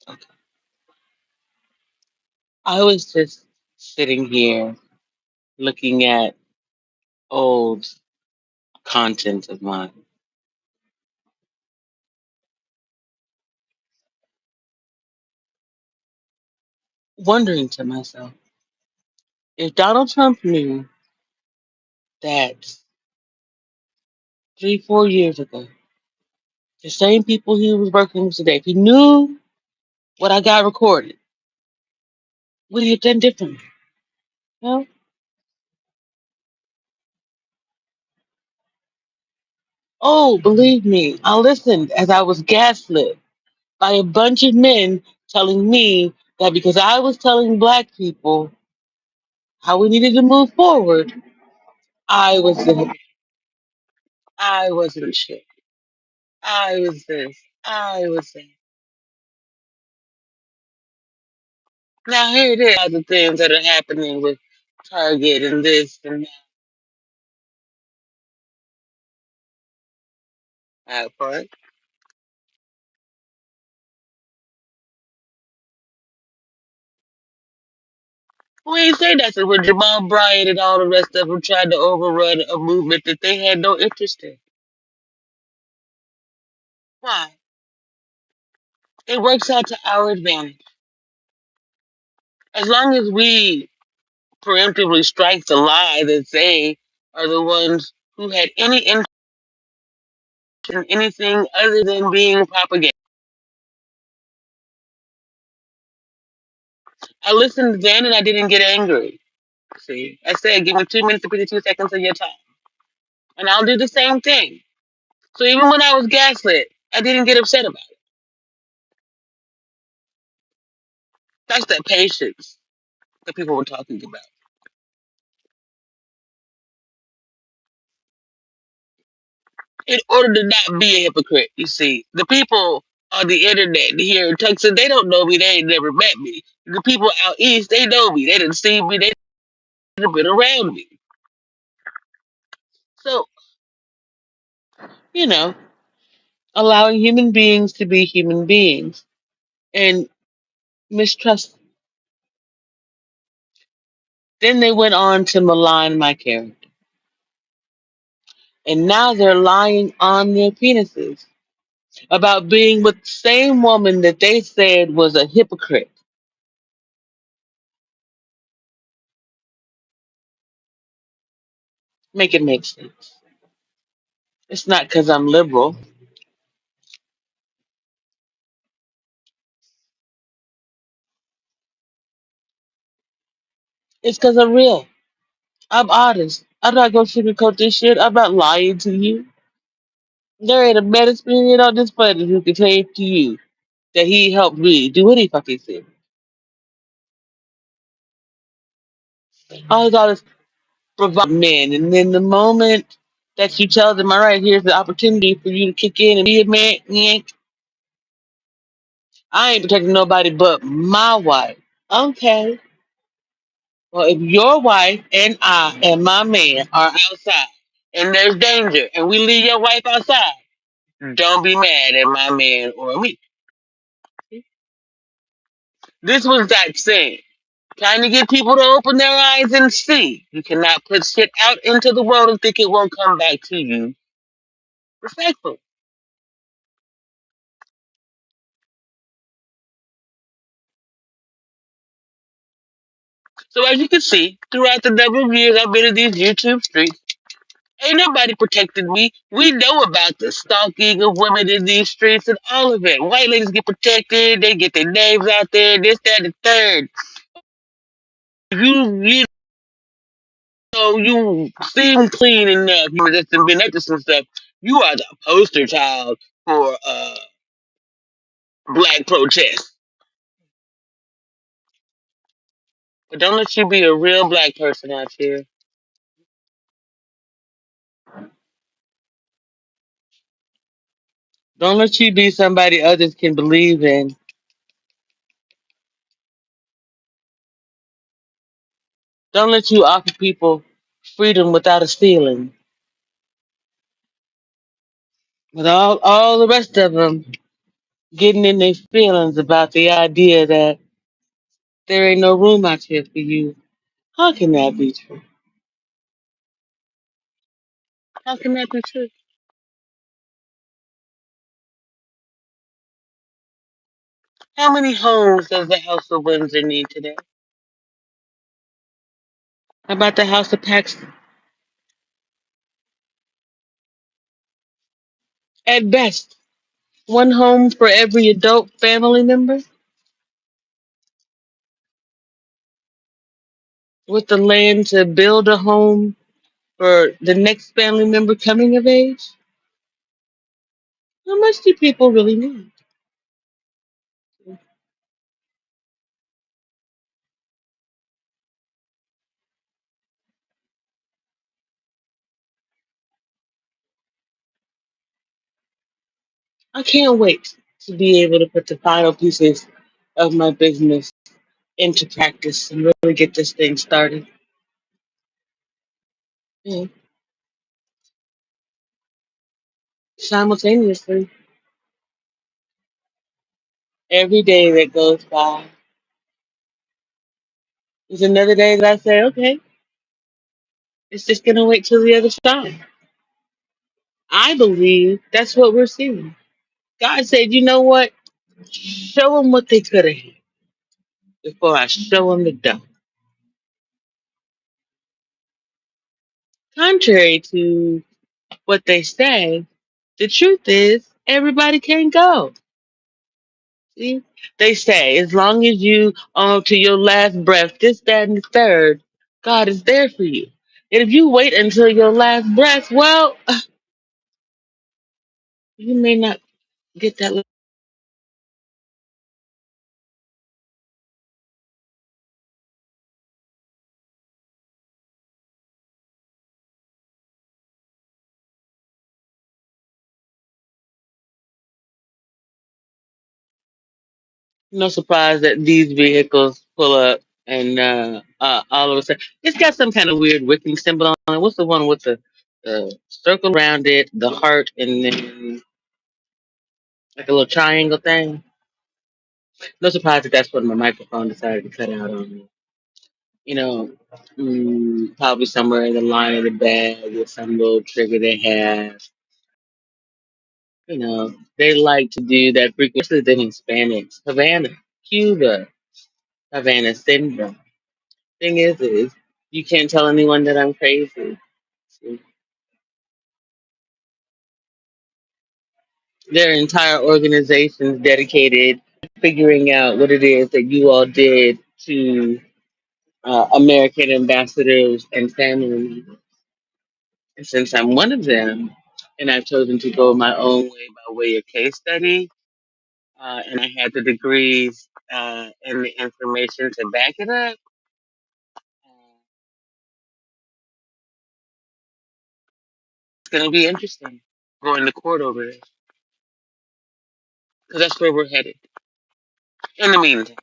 Okay. I was just sitting here looking at old content of mine, wondering to myself if Donald Trump knew that 3, 4 years ago, the same people he was working with today, if he knew what I got recorded, would he have done differently? No? Oh, believe me, I listened as I was gaslit by a bunch of men telling me that because I was telling black people how we needed to move forward, I was the I wasn't shit. I was this. I was that. Now here it is, all the things that are happening with Target and this and that part. We ain't say nothing when Jamal Bryant and all the rest of them tried to overrun a movement that they had no interest in. Why? It works out to our advantage. As long as we preemptively strike the lie that they are the ones who had any interest in anything other than being propaganda. I listened then and I didn't get angry. See, I said, give me 2 minutes and 52 seconds of your time, and I'll do the same thing. So even when I was gaslit, I didn't get upset about it. That's that patience that people were talking about. In order to not be a hypocrite, you see, the people on the internet here in Texas, they don't know me. They ain't never met me. The people out east, they know me. They didn't see me. They didn't been around me. So, you know, allowing human beings to be human beings and mistrust. Then they went on to malign my character. And now they're lying on their penises about being with the same woman that they said was a hypocrite. Make it make sense. It's not because I'm liberal. It's because I'm real. I'm honest. I'm not going to sugarcoat this shit. I'm not lying to you. There ain't a man spirit on this planet who can claim to you that he helped me do any fucking thing. All I got is provide men. And then the moment that you tell them, all right, here's the opportunity for you to kick in and be a man, yank, I ain't protecting nobody but my wife. Okay. Well, if your wife and I and my man are outside and there's danger and we leave your wife outside, don't be mad at my man or me. This was that saying. Trying to get people to open their eyes and see. You cannot put shit out into the world and think it won't come back to you. Respectful. So as you can see, throughout the number of years I've been in these YouTube streets, ain't nobody protected me. We know about the stalking of women in these streets and all of it. White ladies get protected, they get their names out there, this, that, and the third. You know, you seem clean enough, you just been up to some stuff. You are the poster child for black protest. But don't let you be a real black person out here. Don't let you be somebody others can believe in. Don't let you offer people freedom without a ceiling. But all the rest of them, getting in their feelings about the idea that there ain't no room out here for you. How can that be true? How can that be true? How many homes does the House of Windsor need today? How about the House of Paxton? At best, one home for every adult family member with the land to build a home for the next family member coming of age. How much do people really need? I can't wait to be able to put the final pieces of my business into practice and really get this thing started. Yeah. Simultaneously, every day that goes by is another day that I say, okay, it's just going to wait till the other side. I believe that's what we're seeing. God said, you know what? Show them what they could have had before I show them the dough. Contrary to what they say, the truth is everybody can't go. See? They say as long as you to your last breath, this, that, and the third, God is there for you. And if you wait until your last breath, well, you may not get that. No surprise that these vehicles pull up and all of a sudden it's got some kind of weird wicking symbol on it. What's the one with the circle around it, the heart, and then like a little triangle thing? No surprise that that's what my microphone decided to cut out on me. You know, probably somewhere in the line of the bag with some little trigger they have. You know, they like to do that frequently, especially the Hispanics. Havana, Cuba, Havana syndrome. Thing is you can't tell anyone that I'm crazy. See, there are entire organizations dedicated to figuring out what it is that you all did to American ambassadors and family members. And since I'm one of them, and I've chosen to go my own way by way of case study, and I had the degrees and the information to back it up, it's going to be interesting going to court over this because that's where we're headed. In the meantime,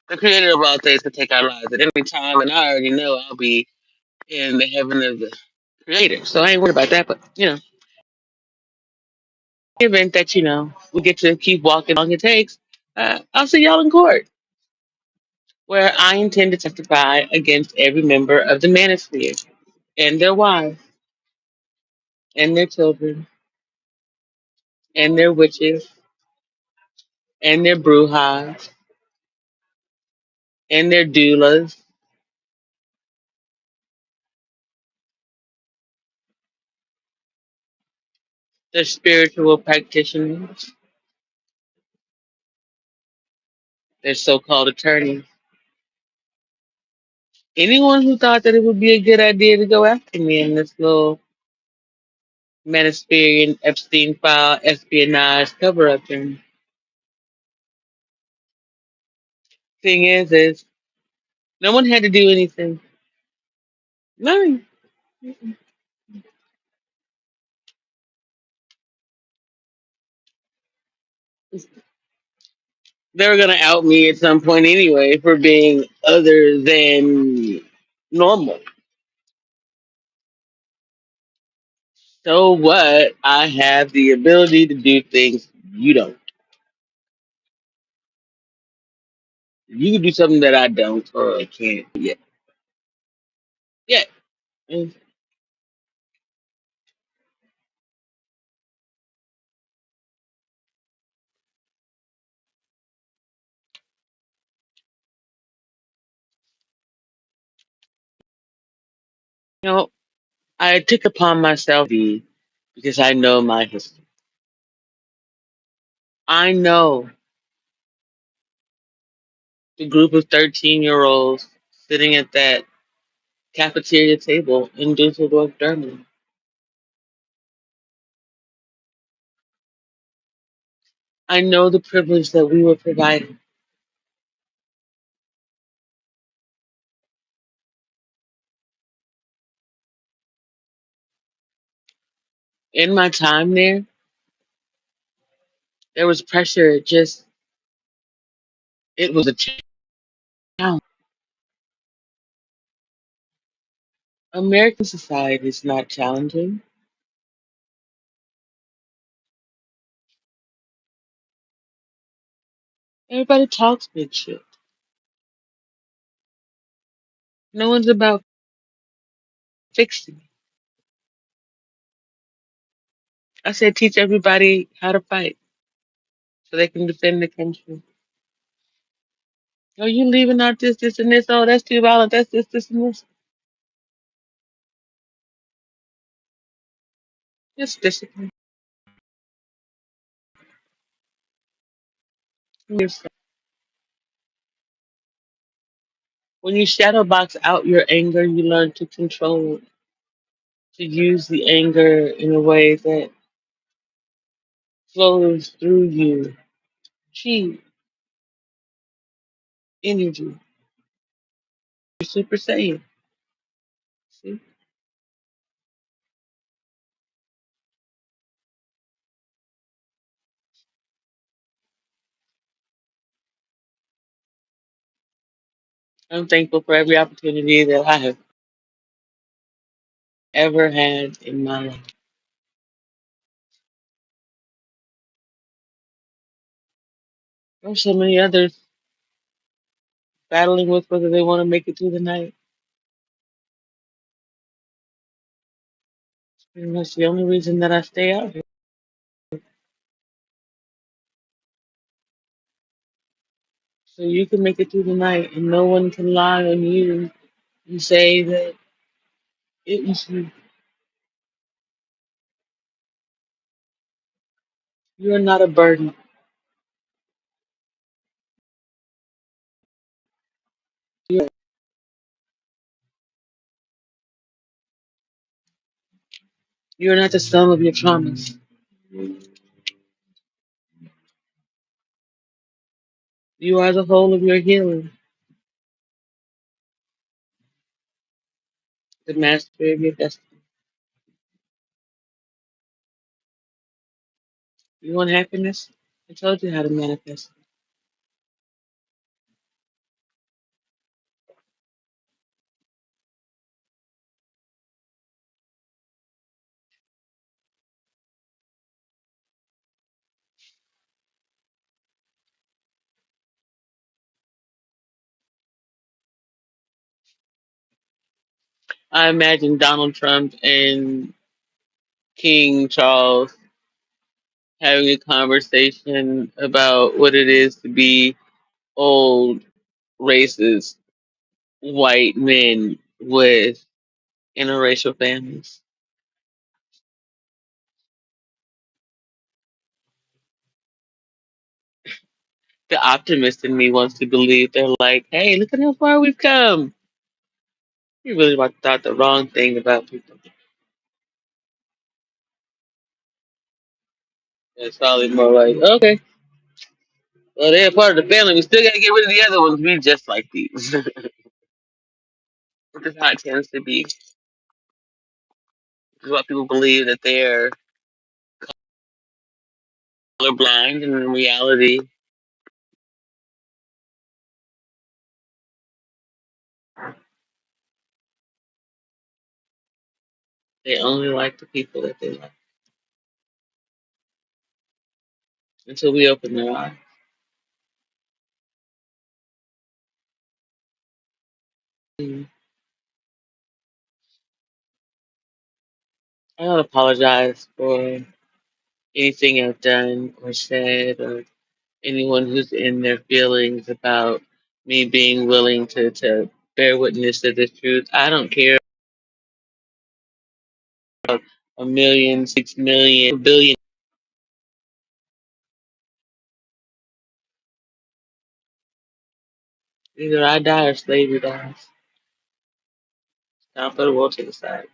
the creator of all things can take our lives at any time, and I already know I'll be in the heaven of the creator. So I ain't worried about that. But, in the event that, we get to keep walking how long it takes, I'll see y'all in court, where I intend to testify against every member of the manosphere and their wives and their children and their witches and their brujas and their doulas, their spiritual practitioners, their so-called attorneys. Anyone who thought that it would be a good idea to go after me in this little Manispherian Epstein file espionage cover up thing. Thing is no one had to do anything. Nothing. They were gonna out me at some point anyway for being other than normal. So what? I have the ability to do things you don't. You can do something that I don't or can't yet. Yeah. And, you know, I took upon myself because I know my history. I know the group of 13-year-olds sitting at that cafeteria table in Dusseldorf, Germany. I know the privilege that we were provided. In my time there was pressure. It was a challenge. American society is not challenging. Everybody talks big shit. No one's about fixing. I said teach everybody how to fight so they can defend the country. Oh, you leaving out this, this, and this. Oh, that's too violent. That's this, and this. Just discipline yourself. When you shadow box out your anger, you learn to control it, to use the anger in a way that flows through you. Chi, energy. You're Super Saiyan. See? I'm thankful for every opportunity that I have ever had in my life. There's so many others battling with whether they want to make it through the night. And that's the only reason that I stay out here. So you can make it through the night and no one can lie on you and say that it was you. You're not a burden. You're, you're not the sum of your traumas. You are the whole of your healing, the master of your destiny. You want happiness? I told you how to manifest it. I imagine Donald Trump and King Charles having a conversation about what it is to be old, racist, white men with interracial families. The optimist in me wants to believe they're like, hey, look at how far we've come. You really thought the wrong thing about people. It's probably more like, okay, well, they're part of the family. We still got to get rid of the other ones. We just like these. Which is how it tends to be. This is what people believe that they're colorblind, and in reality, they only like the people that they like until we open their eyes. I don't apologize for anything I've done or said, or anyone who's in their feelings about me being willing to bear witness to the truth. I don't care a million, 6 million, a billion. Either I die or slavery dies. Time for the world to decide.